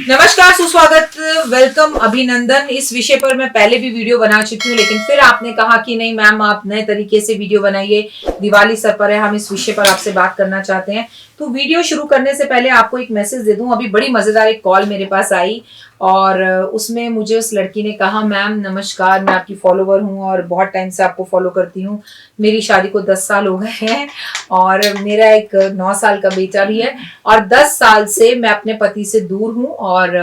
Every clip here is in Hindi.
नमस्कार, सुस्वागत, वेलकम, अभिनंदन। इस विषय पर मैं पहले भी वीडियो बना चुकी हूँ, लेकिन फिर आपने कहा कि नहीं मैम, आप नए तरीके से वीडियो बनाइए। दिवाली सर पर है, हम इस विषय पर आपसे बात करना चाहते हैं। तो वीडियो शुरू करने से पहले आपको एक मैसेज दे दूं। अभी बड़ी मजेदार एक कॉल मेरे पास आई और उसमें मुझे उस लड़की ने कहा, मैम नमस्कार, मैं आपकी फॉलोवर हूँ और बहुत टाइम से आपको फॉलो करती हूँ। मेरी शादी को 10 साल हो गए हैं और मेरा एक 9 साल का बेटा भी है और 10 साल से मैं अपने पति से दूर हूँ और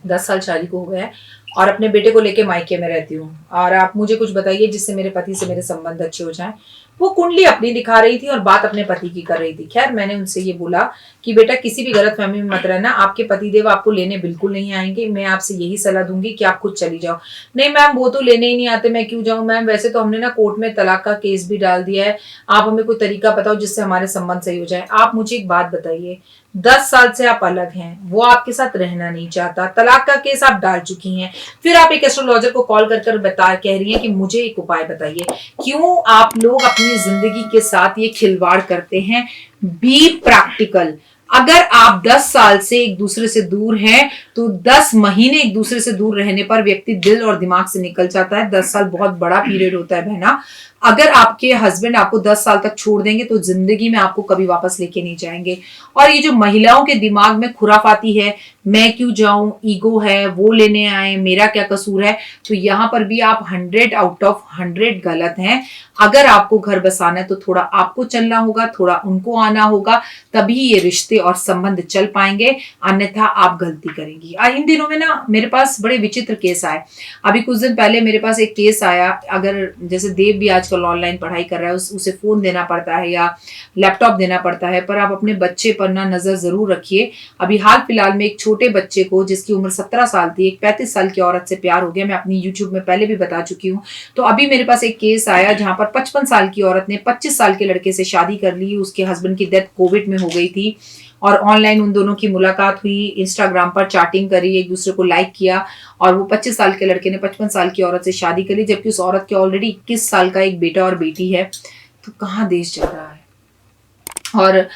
10 साल शादी को हो गया है और अपने बेटे को लेके मायके में रहती हूँ। और आप मुझे कुछ बताइए जिससे मेरे पति से मेरे संबंध अच्छे हो जाएं। वो कुंडली अपनी दिखा रही थी और बात अपने पति की कर रही थी। खैर, मैंने उनसे ये बोला कि बेटा किसी भी गलतफहमी में मत रहना, आपके पतिदेव आपको लेने बिल्कुल नहीं आएंगे। मैं आपसे यही सलाह दूंगी कि आप खुद चली जाओ। नहीं मैम, वो तो लेने ही नहीं आते, मैं क्यों जाऊं मैम? वैसे तो हमने ना कोर्ट में तलाक का केस भी डाल दिया है। आप हमें कोई तरीका बताओ जिससे हमारे संबंध सही हो जाए। आप मुझे एक बात बताइए, 10 साल से आप अलग हैं, वो आपके साथ रहना नहीं चाहता, तलाक का केस आप डाल चुकी हैं, फिर आप एक एस्ट्रोलॉजर को कॉल कर बता कह रही हैं कि मुझे एक उपाय बताइए। क्यों आप लोग अपनी जिंदगी के साथ ये खिलवाड़ करते हैं? Be practical. अगर आप 10 साल से एक दूसरे से दूर हैं तो 10 महीने एक दूसरे से दूर रहने पर व्यक्ति दिल और दिमाग से निकल जाता है। 10 साल बहुत बड़ा पीरियड होता है बहना। अगर आपके हस्बैंड आपको 10 साल तक छोड़ देंगे तो जिंदगी में आपको कभी वापस लेके नहीं जाएंगे। और ये जो महिलाओं के दिमाग में खुराफाती है, मैं क्यों जाऊं, ईगो है, वो लेने आए, मेरा क्या कसूर है, तो यहाँ पर भी आप 100 आउट ऑफ 100 गलत हैं। अगर आपको घर बसाना है तो थोड़ा आपको चलना होगा, थोड़ा उनको आना होगा, तभी ये रिश्ते और संबंध चल पाएंगे, अन्यथा आप गलती करेंगी। इन दिनों में ना मेरे पास बड़े विचित्र केस आए। अभी कुछ दिन पहले मेरे पास एक केस आया। अगर जैसे देव भी आजकल ऑनलाइन पढ़ाई कर रहा है, उसे फोन देना पड़ता है या लैपटॉप देना पड़ता है, पर आप अपने बच्चे पर ना नजर जरूर रखिए। अभी हाल फिलहाल में एक छोटे बच्चे को, जिसकी उम्र 17 साल थी, एक 35 साल की औरत से प्यार हो गया। मैं अपनी यूट्यूब में पहले भी बता चुकी हूँ। तो अभी मेरे पास एक केस आया जहां पर 55 साल की औरत ने 25 साल के लड़के से शादी कर ली। उसके हस्बैंड की डेथ कोविड में हो गई थी और ऑनलाइन उन दोनों की मुलाकात हुई, इंस्टाग्राम पर चैटिंग करी, एक दूसरे को लाइक किया और वो 25 साल के लड़के ने 55 साल की औरत से शादी करी, जबकि उस औरत के ऑलरेडी 21 साल का एक बेटा और बेटी है। तो कहाँ देश जा रहा है? और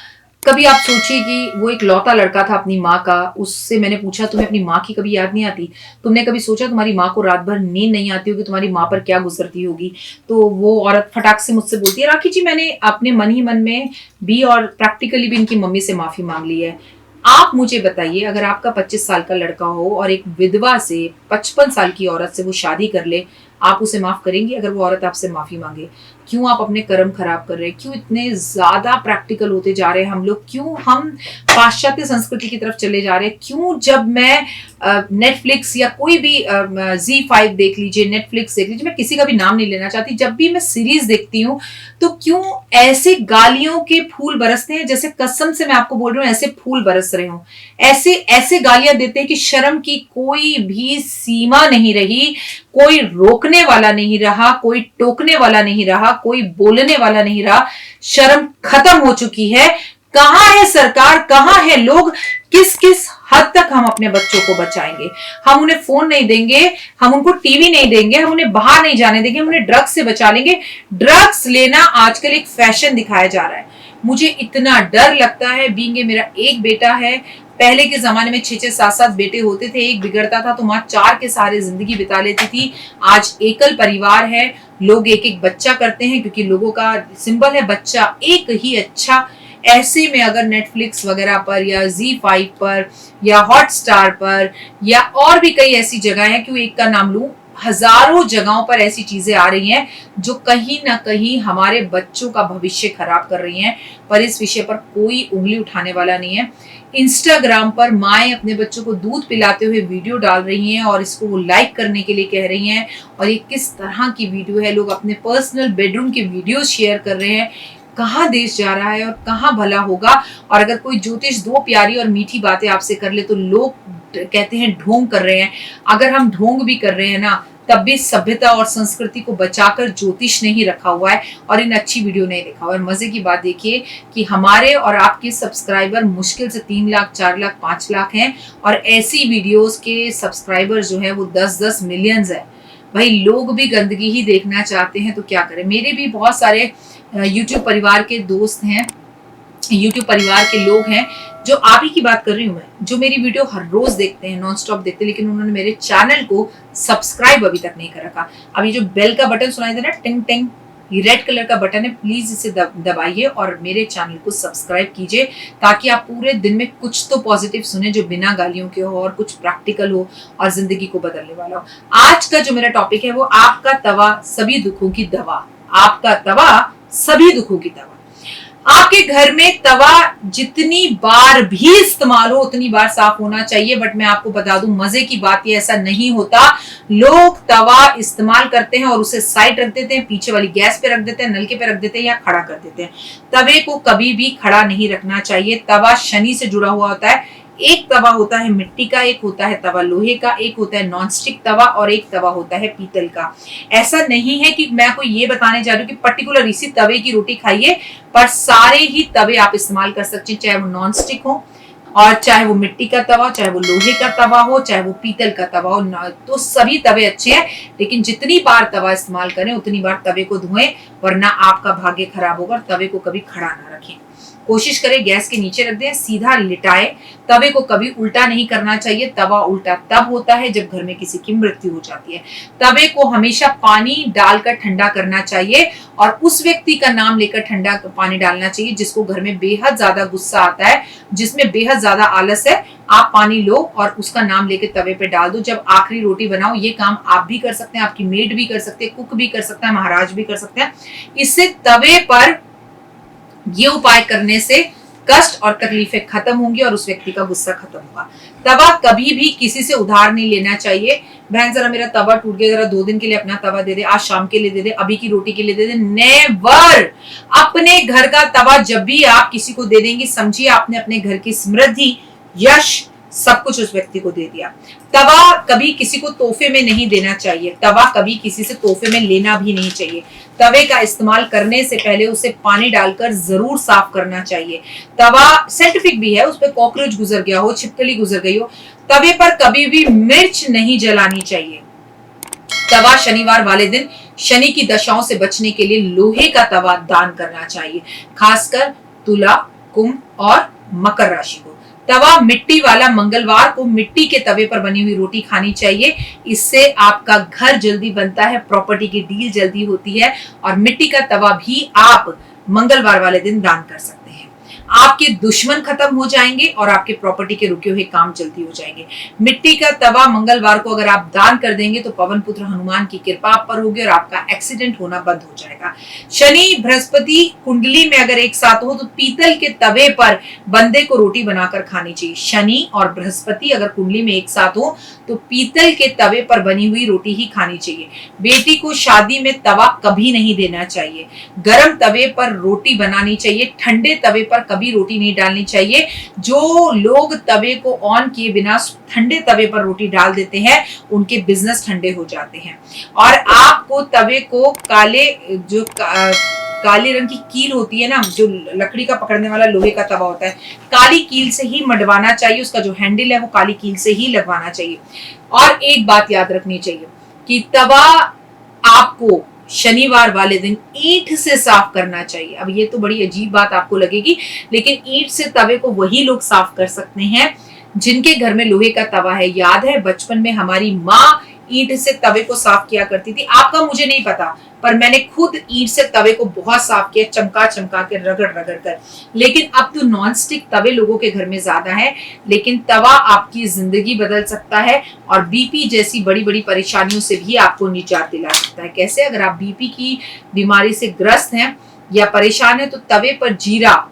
कभी आप सोचिए कि वो एक लौता लड़का था अपनी माँ का। उससे मैंने पूछा, तुम्हें अपनी माँ की कभी याद नहीं आती? तुमने कभी सोचा तुम्हारी माँ को रात भर नींद नहीं आती होगी, तुम्हारी माँ पर क्या गुजरती होगी? तो वो औरत फटाक से मुझसे बोलती है, राखी जी मैंने अपने मन ही मन में भी और प्रैक्टिकली भी इनकी मम्मी से माफी मांग ली है। आप मुझे बताइए, अगर आपका 25 साल का लड़का हो और एक विधवा से 55 साल की औरत से वो शादी कर ले, आप उसे माफ करेंगी अगर वो औरत आपसे माफी मांगे? क्यों आप अपने कर्म खराब कर रहे हैं? क्यों इतने ज्यादा प्रैक्टिकल होते जा रहे हैं हम लोग? क्यों हम पाश्चात्य संस्कृति की तरफ चले जा रहे हैं? क्यों जब मैं नेटफ्लिक्स या कोई भी Z5 देख लीजिए, नेटफ्लिक्स देख लीजिए, मैं किसी का भी नाम नहीं लेना चाहती, जब भी मैं सीरीज देखती हूँ तो क्यों ऐसे गालियों के फूल बरसते हैं? जैसे कसम से मैं आपको बोल रही हूँ, ऐसे फूल बरस रहे हूँ, ऐसे ऐसे गालियां देते हैं कि शर्म की कोई भी सीमा नहीं रही, कोई रोकने वाला नहीं रहा, कोई टोकने वाला नहीं रहा, कोई बोलने वाला नहीं रहा। शर्म खत्म हो चुकी है। कहां है सरकार, कहां है लोग? किस किस हद तक हम अपने बच्चों को बचाएंगे? हम उन्हें फोन नहीं देंगे, हम उनको टीवी नहीं देंगे, हम उन्हें बाहर नहीं जाने देंगे, हम उन्हें ड्रग्स से बचा लेंगे। ड्रग्स लेना आजकल एक फैशन दिखाया जा रहा है। मुझे इतना डर लगता है। बीइंग मेरा एक बेटा है, पहले के जमाने में 6-6, 7-7 बेटे होते थे, एक बिगड़ता था तो माँ 4 के सहारे जिंदगी बिता लेती थी। आज एकल परिवार है, लोग एक एक बच्चा करते हैं क्योंकि लोगों का सिंबल है बच्चा, एक ही अच्छा। ऐसे में अगर नेटफ्लिक्स वगैरह पर या Z5 पर या हॉटस्टार पर या और भी कई ऐसी जगह है, क्यों एक का नाम लूं, हजारों जगहों पर ऐसी चीजें आ रही हैं जो कहीं ना कहीं हमारे बच्चों का भविष्य खराब कर रही हैं, पर इस विषय पर कोई उंगली उठाने वाला नहीं है। इंस्टाग्राम पर माएं अपने बच्चों को दूध पिलाते हुए वीडियो डाल रही हैं और इसको वो लाइक करने के लिए कह रही हैं। और ये किस तरह की वीडियो है? लोग अपने पर्सनल बेडरूम के वीडियो शेयर कर रहे हैं। कहाँ देश जा रहा है और कहाँ भला होगा? और अगर कोई ज्योतिष 2 प्यारी और मीठी बातें आपसे कर ले तो लोग कहते हैं ढोंग कर रहे हैं। अगर हम ढोंग भी कर रहे हैं ना, तब भी सभ्यता और संस्कृति को बचाकर ज्योतिष नहीं रखा हुआ है और इन अच्छी वीडियो नहीं देखा हुआ है। मजे की बात देखिए कि हमारे और आपके सब्सक्राइबर मुश्किल से 3 लाख, 4 लाख, 5 लाख हैं और ऐसी वीडियोस के सब्सक्राइबर जो है वो 10-10 मिलियंस है। भाई लोग भी गंदगी ही देखना चाहते हैं तो क्या करें। मेरे भी बहुत सारे यूट्यूब परिवार के दोस्त हैं YouTube परिवार के लोग हैं, जो आप ही की बात कर रही हूँ मैं, जो मेरी वीडियो हर रोज देखते हैं, नॉन स्टॉप देखते हैं, लेकिन उन्होंने मेरे चैनल को सब्सक्राइब अभी तक नहीं कर रखा। अब ये जो बेल का बटन सुनाई दे रहा है, टिंग टिंग, ये रेड कलर का बटन है, प्लीज इसे दबाइए और मेरे चैनल को सब्सक्राइब कीजिए, ताकि आप पूरे दिन में कुछ तो पॉजिटिव सुने जो बिना गालियों के हो और कुछ प्रैक्टिकल हो और जिंदगी को बदलने वाला हो। आज का जो मेरा टॉपिक है वो आपका तवा सभी दुखों की दवा। आपका तवा सभी दुखों की दवा। आपके घर में तवा जितनी बार भी इस्तेमाल हो उतनी बार साफ होना चाहिए, बट मैं आपको बता दूं मजे की बात ये ऐसा नहीं होता। लोग तवा इस्तेमाल करते हैं और उसे साइड रख देते हैं, पीछे वाली गैस पे रख देते हैं, नलके पे रख देते हैं या खड़ा कर देते हैं। तवे को कभी भी खड़ा नहीं रखना चाहिए। तवा शनि से जुड़ा हुआ होता है। एक तवा होता है मिट्टी का, एक होता है तवा लोहे का, एक होता है नॉन स्टिक तवा और एक तवा होता है पीतल का। ऐसा नहीं है कि मैं आपको ये बताने जा रही हूँ कि पर्टिकुलर इसी तवे की रोटी खाइए, पर सारे ही तवे आप इस्तेमाल कर सकते हैं, चाहे वो नॉन स्टिक हो और चाहे वो मिट्टी का तवा, चाहे वो लोहे का तवा हो, चाहे वो पीतल का तवा हो, तो सभी तवे अच्छे हैं। लेकिन जितनी बार तवा इस्तेमाल करें उतनी बार तवे को धोएं, वरना आपका भाग्य खराब होगा। तवे को कभी खड़ा ना रखें। कोशिश करें गैस के नीचे रख दें, सीधा लिटाए। तवे को कभी उल्टा नहीं करना चाहिए। तवा उल्टा तब होता है जब घर में किसी की मृत्यु हो जाती है। तवे को हमेशा पानी डालकर ठंडा करना चाहिए और उस व्यक्ति का नाम लेकर ठंडा पानी डालना चाहिए जिसको घर में बेहद ज्यादा गुस्सा आता है, जिसमें बेहद ज्यादा आलस है। आप पानी लो और उसका नाम लेके तवे पे डाल दो। जब आखिरी रोटी बनाओ, ये काम आप भी कर सकते हैं, आपकी मेड भी कर सकते हैं, कुक भी कर सकता है, महाराज भी कर सकते हैं। इससे तवे पर ये उपाय करने से कष्ट और तकलीफें खत्म होंगी और उस व्यक्ति का गुस्सा खत्म होगा। तवा कभी भी किसी से उधार नहीं लेना चाहिए। बहन जरा मेरा तवा टूट गया, जरा 2 दिन के लिए अपना तवा दे दे, आज शाम के लिए दे दे, अभी की रोटी के लिए दे दे। नेवर। अपने घर का तवा जब भी आप किसी को दे देंगे, समझिए आपने अपने घर की समृद्धि, यश, सब कुछ उस व्यक्ति को दे दिया। तवा कभी किसी को तोहफे में नहीं देना चाहिए। तवा कभी किसी से तोहफे में लेना भी नहीं चाहिए। तवे का इस्तेमाल करने से पहले उसे पानी डालकर जरूर साफ करना चाहिए। तवा साइंटिफिक भी है, उस पर कॉकरोच गुजर गया हो, छिपकली गुजर गई हो। तवे पर कभी भी मिर्च नहीं जलानी चाहिए। तवा शनिवार वाले दिन शनि की दशाओं से बचने के लिए लोहे का तवा दान करना चाहिए, खासकर तुला, कुंभ और मकर राशि को। तवा मिट्टी वाला मंगलवार को मिट्टी के तवे पर बनी हुई रोटी खानी चाहिए। इससे आपका घर जल्दी बनता है, प्रॉपर्टी की डील जल्दी होती है। और मिट्टी का तवा भी आप मंगलवार वाले दिन दान कर सकते हैं। आपके दुश्मन खत्म हो जाएंगे और आपके प्रॉपर्टी के रुके हुए काम जल्दी हो जाएंगे। मिट्टी का तवा मंगलवार को अगर आप दान कर देंगे तो पवन पुत्र हनुमान की कृपा आप पर होगी और आपका एक्सीडेंट होना बंद हो जाएगा। शनि बृहस्पति कुंडली में अगर एक साथ हो तो पीतल के तवे पर बंदे को रोटी बनाकर खानी चाहिए। शनि और बृहस्पति अगर कुंडली में एक साथ हो तो पीतल के तवे पर बनी हुई रोटी ही खानी चाहिए। बेटी को शादी में तवा कभी नहीं देना चाहिए। गर्म तवे पर रोटी बनानी चाहिए, ठंडे तवे पर कभी रोटी नहीं डालनी चाहिए। जो लोग तवे को ऑन किए बिना ठंडे तवे पर रोटी डाल देते हैं उनके बिजनेस ठंडे हो जाते हैं। और आपको तवे को काले रंग की कील होती है ना, जो लकड़ी का पकड़ने वाला लोहे का तवा होता है, काली कील से ही मडवाना चाहिए। उसका जो हैंडल है वो काली कील से ही लगवाना चाहिए। और एक बात याद रखनी चाहिए कि तवा आपको शनिवार वाले दिन ईंट से साफ करना चाहिए। अब ये तो बड़ी अजीब बात आपको लगेगी, लेकिन ईंट से तवे को वही लोग साफ कर सकते हैं जिनके घर में लोहे का तवा है। याद है बचपन में हमारी माँ ईंट से तवे को साफ किया करती थी। आपका मुझे नहीं पता, पर मैंने खुद ईंट से तवे को बहुत साफ किया, चमका चमका के, रगड़ रगड़ कर। लेकिन अब तो नॉन स्टिक तवे लोगों के घर में ज्यादा है, लेकिन तवा आपकी जिंदगी बदल सकता है और बीपी जैसी बड़ी बड़ी परेशानियों से भी आपको निजात दिला सकता है। कैसे? अगर आप बीपी की बीमारी से ग्रस्त हैं या परेशान है तो तवे पर जीरा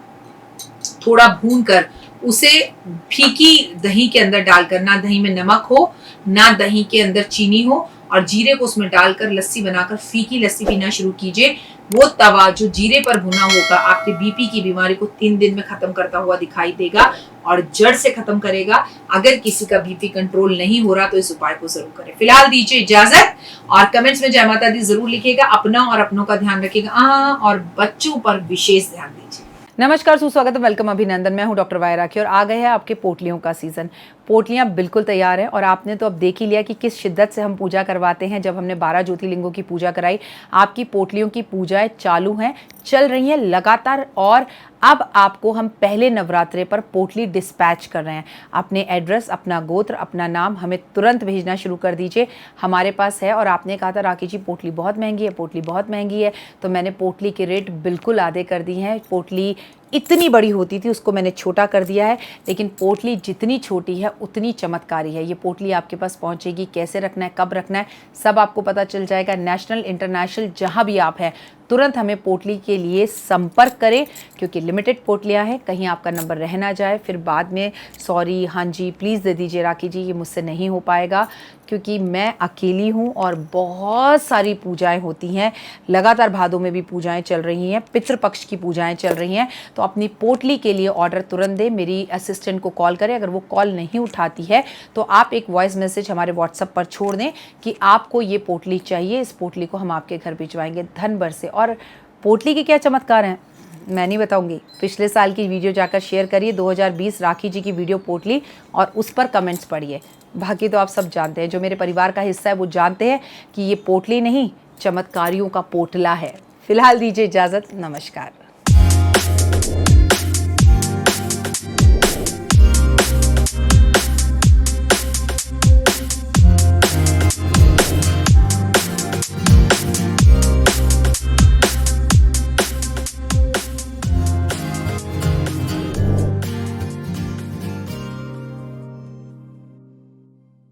थोड़ा भून कर उसे फीकी दही के अंदर डालकर, ना दही में नमक हो ना दही के अंदर चीनी हो, और जीरे को उसमें डालकर लस्सी बनाकर फीकी लस्सी पीना शुरू कीजिए। वो तवा जो जीरे पर भुना होगा आपके बीपी की बीमारी को 3 दिन में खत्म करता हुआ दिखाई देगा और जड़ से खत्म करेगा। अगर किसी का बीपी कंट्रोल नहीं हो रहा तो इस उपाय को जरूर करें। फिलहाल दीजिए इजाजत और कमेंट्स में जय माता दी जरूर लिखिएगा। अपना और अपनों का ध्यान रखिएगा और बच्चों पर विशेष ध्यान दीजिए। नमस्कार, सुस्वागत है, वेलकम, अभिनंदन। मैं हूं डॉक्टर वायरा की और आ गए हैं आपके पोटलियों का सीजन। पोटलियाँ बिल्कुल तैयार हैं और आपने तो अब देख ही लिया कि किस शिद्दत से हम पूजा करवाते हैं। जब हमने 12 ज्योतिर्लिंगों की पूजा कराई, आपकी पोटलियों की पूजाएं चालू हैं, चल रही हैं लगातार। और अब आपको हम पहले नवरात्रे पर पोटली डिस्पैच कर रहे हैं। अपने एड्रेस, अपना गोत्र, अपना नाम हमें तुरंत भेजना शुरू कर दीजिए, हमारे पास है। और आपने कहा था राखी जी पोटली बहुत महंगी है, पोटली बहुत महंगी है, तो मैंने पोटली के रेट बिल्कुल आधे कर दी हैं। पोटली इतनी बड़ी होती थी, उसको मैंने छोटा कर दिया है, लेकिन पोटली जितनी छोटी है उतनी चमत्कारी है। ये पोटली आपके पास पहुंचेगी, कैसे रखना है, कब रखना है, सब आपको पता चल जाएगा। नेशनल, इंटरनेशनल, जहां भी आप हैं, तुरंत हमें पोटली के लिए संपर्क करें, क्योंकि लिमिटेड पोटलियां हैं, कहीं आपका नंबर रह ना जाए, फिर बाद में सॉरी, हाँ जी प्लीज़ दे दीजिए राखी जी, ये मुझसे नहीं हो पाएगा, क्योंकि मैं अकेली हूँ और बहुत सारी पूजाएं होती हैं। लगातार भादों में भी पूजाएं चल रही हैं, पितृपक्ष की पूजाएं चल रही हैं। तो अपनी पोटली के लिए ऑर्डर तुरंत दें, मेरी असिस्टेंट को कॉल करें। अगर वो कॉल नहीं उठाती है तो आप एक वॉइस मैसेज हमारे व्हाट्सएप पर छोड़ दें कि आपको ये पोटली चाहिए, इस पोटली को हम आपके घर भिजवाएंगे धन भर से। और पोटली के क्या चमत्कार हैं मैं नहीं बताऊंगी, पिछले साल की वीडियो जाकर शेयर करिए, 2020 राखी जी की वीडियो पोटली, और उस पर कमेंट्स पढ़िए। बाकी तो आप सब जानते हैं, जो मेरे परिवार का हिस्सा है वो जानते हैं कि ये पोटली नहीं, चमत्कारियों का पोटला है। फिलहाल दीजिए इजाज़त, नमस्कार।